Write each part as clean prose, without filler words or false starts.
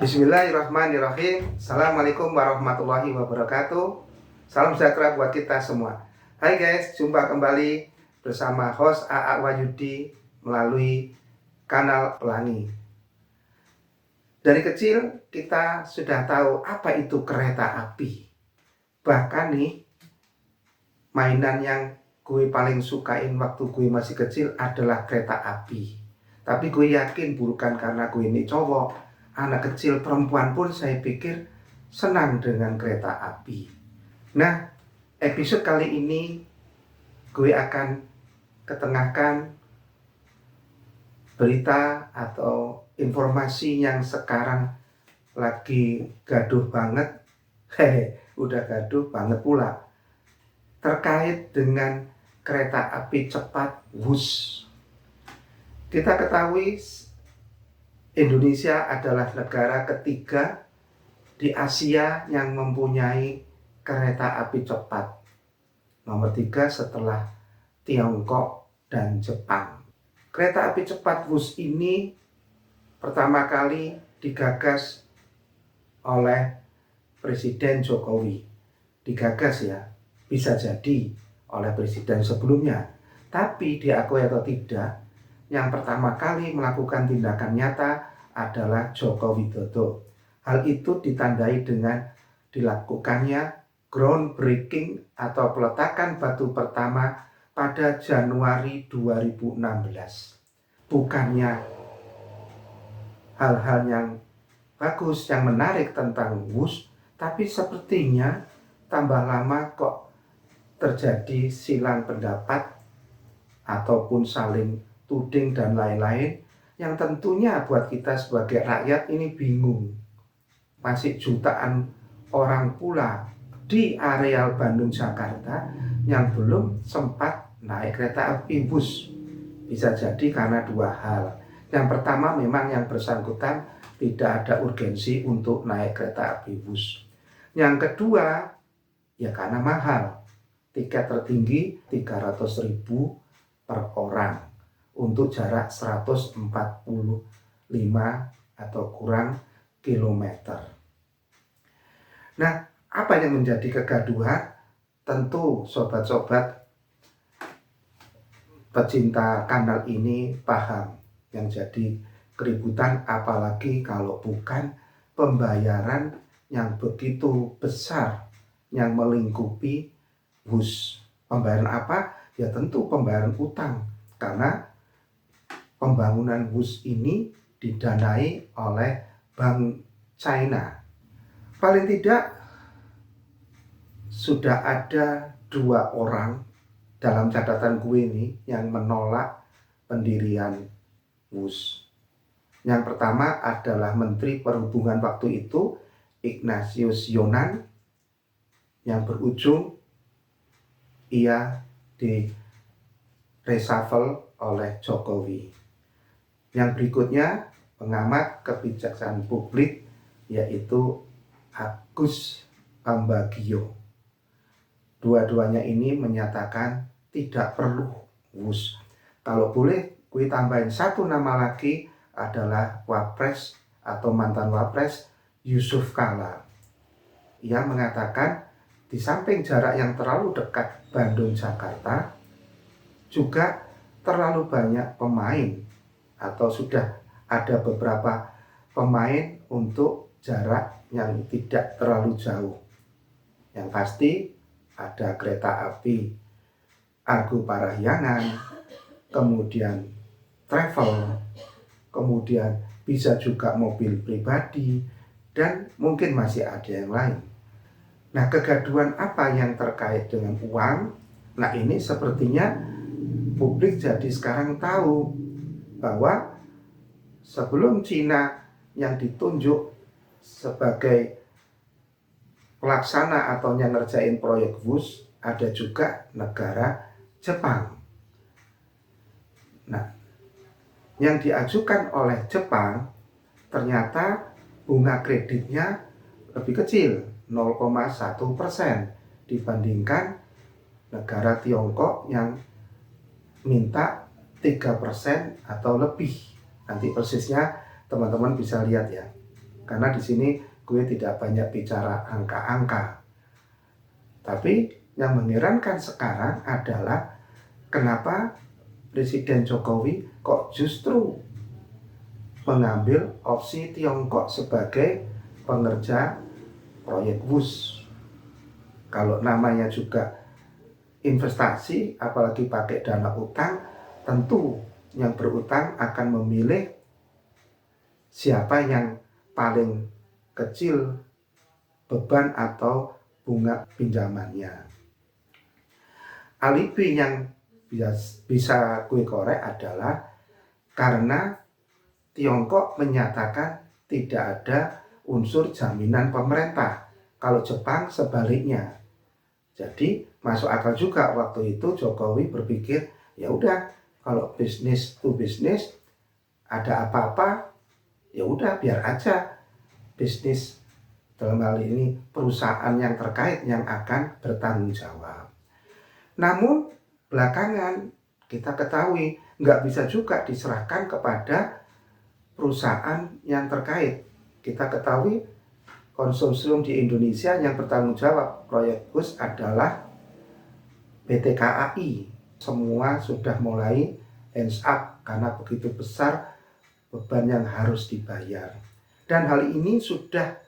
Bismillahirrahmanirrahim. Assalamualaikum warahmatullahi wabarakatuh. Salam sejahtera buat kita semua. Hai guys, jumpa kembali bersama host AA Wahyudi melalui kanal Pelangi. Dari kecil kita sudah tahu apa itu kereta api. Bahkan nih, mainan yang gue paling sukain waktu gue masih kecil adalah kereta api. Tapi gue yakin bukan karena gue ini cowok. Anak kecil perempuan pun saya pikir senang dengan kereta api. Nah, episode kali ini gue akan ketengahkan berita atau informasi yang sekarang lagi gaduh banget. Udah gaduh banget pula. Terkait dengan kereta api cepat WUS. Kita ketahui Indonesia adalah negara ketiga di Asia yang mempunyai kereta api cepat. Nomor 3 setelah Tiongkok dan Jepang. Kereta api cepat WUS ini pertama kali digagas oleh Presiden Jokowi. Digagas ya, bisa jadi oleh presiden sebelumnya. Tapi diakui atau tidak, yang pertama kali melakukan tindakan nyata adalah Joko Widodo. Hal itu ditandai dengan dilakukannya groundbreaking atau peletakan batu pertama pada Januari 2016. Bukannya hal-hal yang bagus, yang menarik tentang WUS, tapi sepertinya tambah lama kok terjadi silang pendapat ataupun saling tuding dan lain-lain yang tentunya buat kita sebagai rakyat ini bingung. Masih jutaan orang pula di areal Bandung Jakarta yang belum sempat naik kereta api WUS. Bisa jadi karena dua hal. Yang pertama memang yang bersangkutan tidak ada urgensi untuk naik kereta api WUS. Yang kedua ya karena mahal. Tiket tertinggi 300.000 per orang untuk jarak 145 atau kurang kilometer. Nah, apa yang menjadi kegaduhan? Tentu sobat-sobat pecinta kanal ini paham yang jadi keributan, apalagi kalau bukan pembayaran yang begitu besar yang melingkupi WUS. Pembayaran apa? Ya tentu pembayaran utang, karena pembangunan WUS ini didanai oleh Bank China. Paling tidak sudah ada 2 orang dalam catatan gue ini yang menolak pendirian WUS. Yang pertama adalah Menteri Perhubungan waktu itu, Ignatius Yonan, yang berujung ia di reshuffle oleh Jokowi. Yang berikutnya pengamat kebijaksanaan publik yaitu Agus Pambagio. Dua-duanya ini menyatakan tidak perlu WUS. Kalau boleh gue tambahin 1 nama lagi adalah Wapres atau mantan Wapres Yusuf Kala. Ia mengatakan di samping jarak yang terlalu dekat Bandung Jakarta, juga terlalu banyak pemain atau sudah ada beberapa pemain untuk jarak yang tidak terlalu jauh. Yang pasti ada kereta api Argo Parahyangan, kemudian travel, kemudian bisa juga mobil pribadi, dan mungkin masih ada yang lain. Nah, kegaduhan apa yang terkait dengan uang? Nah, ini sepertinya publik jadi sekarang tahu bahwa sebelum Cina yang ditunjuk sebagai pelaksana atau yang ngerjain proyek WUS, ada juga negara Jepang. Nah, yang diajukan oleh Jepang ternyata bunga kreditnya lebih kecil, 0,1% dibandingkan negara Tiongkok yang minta 3% atau lebih. Nanti persisnya teman-teman bisa lihat ya. karena di sini gue tidak banyak bicara angka-angka. Tapi yang mengherankan sekarang adalah kenapa Presiden Jokowi kok justru mengambil opsi Tiongkok sebagai pengerja proyek WUS. Kalau namanya juga investasi, apalagi pakai dana utang, tentu yang berutang akan memilih siapa yang paling kecil beban atau bunga pinjamannya. Alibi yang bisa gue korek adalah karena Tiongkok menyatakan tidak ada unsur jaminan pemerintah. Kalau Jepang sebaliknya. Jadi masuk akal juga waktu itu Jokowi berpikir, ya udah kalau bisnis to bisnis ada apa-apa, ya udah biar aja bisnis dalam hal ini perusahaan yang terkait yang akan bertanggung jawab. Namun belakangan kita ketahui nggak bisa juga diserahkan kepada perusahaan yang terkait. Kita ketahui konsorsium di Indonesia yang bertanggung jawab proyek WUS adalah PT KAI. Semua sudah mulai hands up karena begitu besar beban yang harus dibayar. Dan hal ini sudah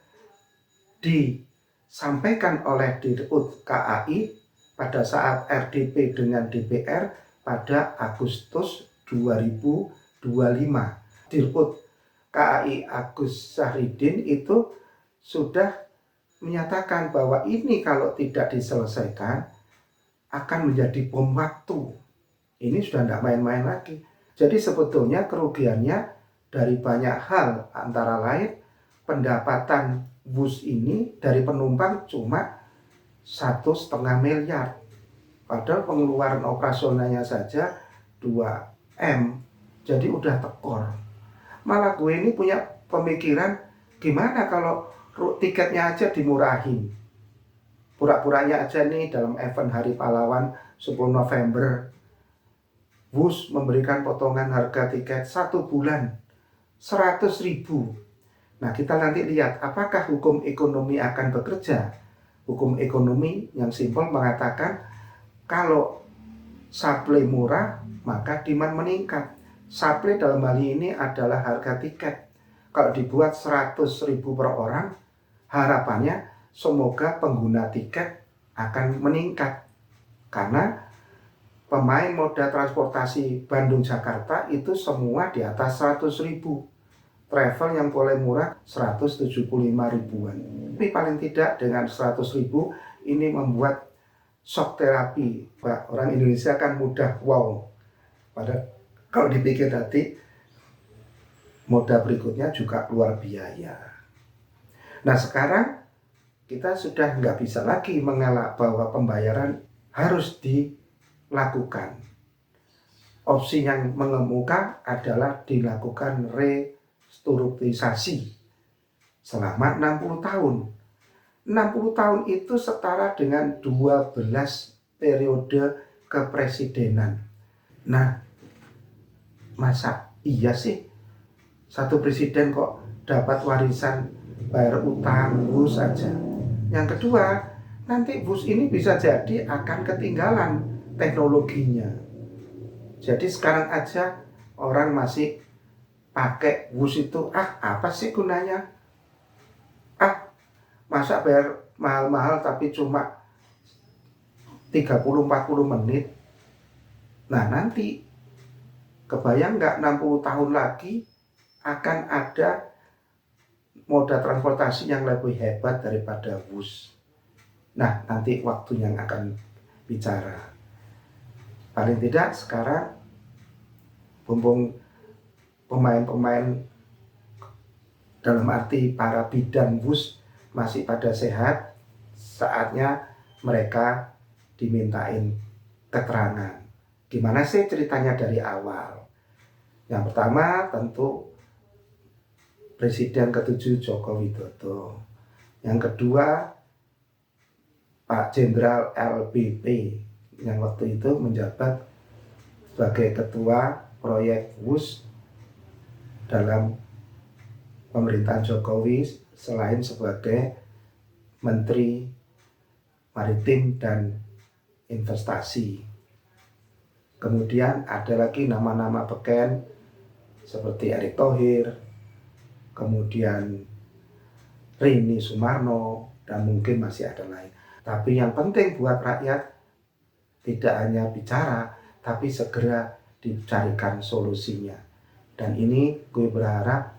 disampaikan oleh Dirut KAI pada saat RDP dengan DPR pada Agustus 2025. Dirut KAI Agus Syahridin itu sudah menyatakan bahwa ini kalau tidak diselesaikan akan menjadi bom waktu. Ini sudah tidak main-main lagi. Jadi sebetulnya kerugiannya dari banyak hal, antara lain pendapatan WUS ini dari penumpang cuma 1,5 miliar. Padahal pengeluaran operasionalnya saja 2 M. Jadi udah tekor. Malah gue ini punya pemikiran, gimana kalau tiketnya aja dimurahin. Pura-puranya aja nih dalam event Hari Pahlawan 10 November. WUS memberikan potongan harga tiket 1 bulan 100.000. Nah kita nanti lihat apakah hukum ekonomi akan bekerja. Hukum ekonomi yang simpel mengatakan kalau supply murah maka demand meningkat. Supply dalam hal ini adalah harga tiket. Kalau dibuat 100.000 per orang, harapannya semoga pengguna tiket akan meningkat. Karena pemain moda transportasi Bandung-Jakarta itu semua di atas 100.000. Travel yang boleh murah 175 ribuan. Tapi paling tidak dengan 100.000 ini membuat shock terapi. Orang Indonesia kan mudah wow. Padahal kalau dipikir tadi moda berikutnya juga keluar biaya. Nah sekarang kita sudah nggak bisa lagi mengelak bahwa pembayaran harus dilakukan. Opsi yang mengemuka adalah dilakukan restrukturisasi selama 60 tahun. 60 tahun itu setara dengan 12 periode kepresidenan. Nah, masa iya sih satu presiden kok dapat warisan bayar utang WUS saja. Yang kedua, nanti WUS ini bisa jadi akan ketinggalan teknologinya. Jadi sekarang aja orang masih pakai WUS itu, apa sih gunanya? Masa bayar mahal-mahal tapi cuma 30-40 menit. Nah nanti kebayang nggak 60 tahun lagi akan ada moda transportasi yang lebih hebat daripada WUS. Nah nanti waktu yang akan bicara. Paling tidak sekarang mumpung pemain-pemain dalam arti para bidan WUS masih pada sehat, saatnya mereka dimintain keterangan. Gimana sih ceritanya dari awal? Yang pertama tentu Presiden ke-7 Joko Widodo. Yang kedua Pak Jenderal LPP yang waktu itu menjabat sebagai ketua proyek WUS dalam pemerintahan Jokowi selain sebagai Menteri Maritim dan Investasi. Kemudian ada lagi nama-nama beken seperti Erick Thohir, kemudian Rini Sumarno, dan mungkin masih ada lain. Tapi yang penting buat rakyat tidak hanya bicara, tapi segera dicarikan solusinya. Dan ini gue berharap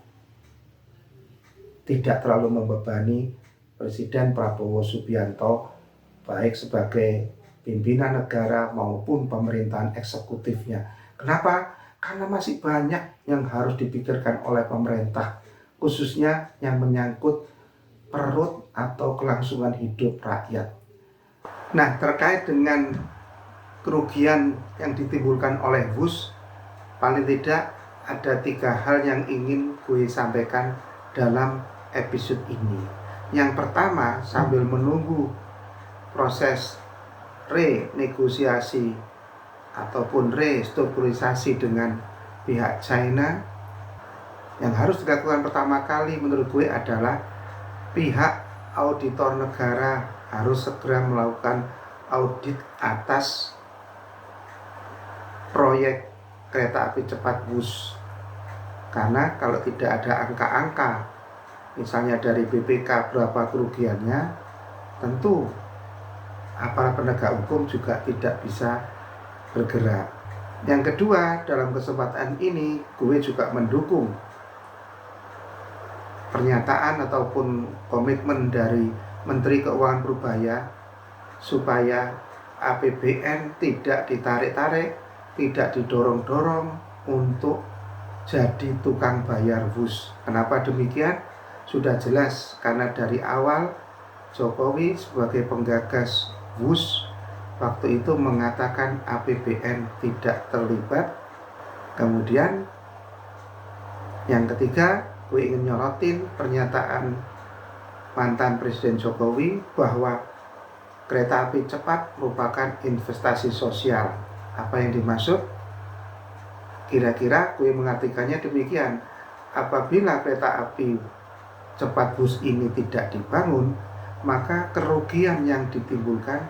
tidak terlalu membebani Presiden Prabowo Subianto, baik sebagai pimpinan negara maupun pemerintahan eksekutifnya. Kenapa? Karena masih banyak yang harus dipikirkan oleh pemerintah, khususnya yang menyangkut perut atau kelangsungan hidup rakyat. Nah, terkait dengan kerugian yang ditimbulkan oleh WUS, paling tidak ada 3 hal yang ingin gue sampaikan dalam episode ini. Yang pertama, sambil menunggu proses renegosiasi ataupun restrukturisasi dengan pihak China, yang harus dilakukan pertama kali menurut gue adalah pihak auditor negara harus segera melakukan audit atas proyek kereta api cepat WUS. Karena kalau tidak ada angka-angka, misalnya dari BPK berapa kerugiannya, tentu aparat penegak hukum juga tidak bisa bergerak. Yang kedua, dalam kesempatan ini gue juga mendukung pernyataan ataupun komitmen dari Menteri Keuangan Purbaya supaya APBN tidak ditarik-tarik, tidak didorong-dorong untuk jadi tukang bayar WUS. Kenapa demikian? Sudah jelas, karena dari awal Jokowi sebagai penggagas WUS waktu itu mengatakan APBN tidak terlibat. Kemudian yang ketiga, gue ingin nyorotin pernyataan mantan Presiden Jokowi bahwa kereta api cepat merupakan investasi sosial. Apa yang dimaksud? Kira-kira gue mengartikannya demikian. Apabila kereta api cepat WUS ini tidak dibangun, maka kerugian yang ditimbulkan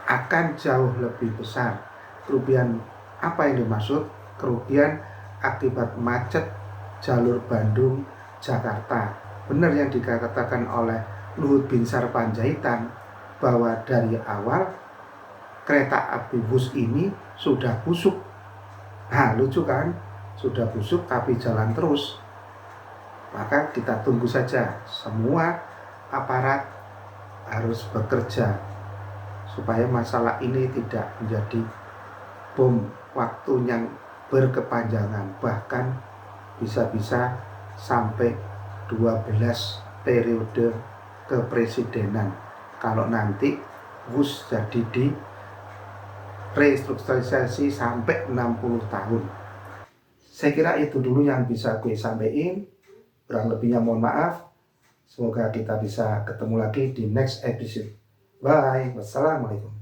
akan jauh lebih besar. Kerugian apa yang dimaksud? Kerugian akibat macet jalur Bandung Jakarta. Benar yang dikatakan oleh Luhut Binsar Panjaitan bahwa dari awal kereta api WUS ini sudah busuk. Nah, lucu kan? Sudah busuk tapi jalan terus. Maka kita tunggu saja, semua aparat harus bekerja supaya masalah ini tidak menjadi bom waktu yang berkepanjangan, bahkan bisa-bisa sampai 12 periode kepresidenan kalau nanti WUS jadi di restrukturisasi sampai 60 tahun. Saya kira itu dulu yang bisa gue sampaikan. Kurang lebihnya mohon maaf. Semoga kita bisa ketemu lagi di next episode. Bye. Wassalamualaikum.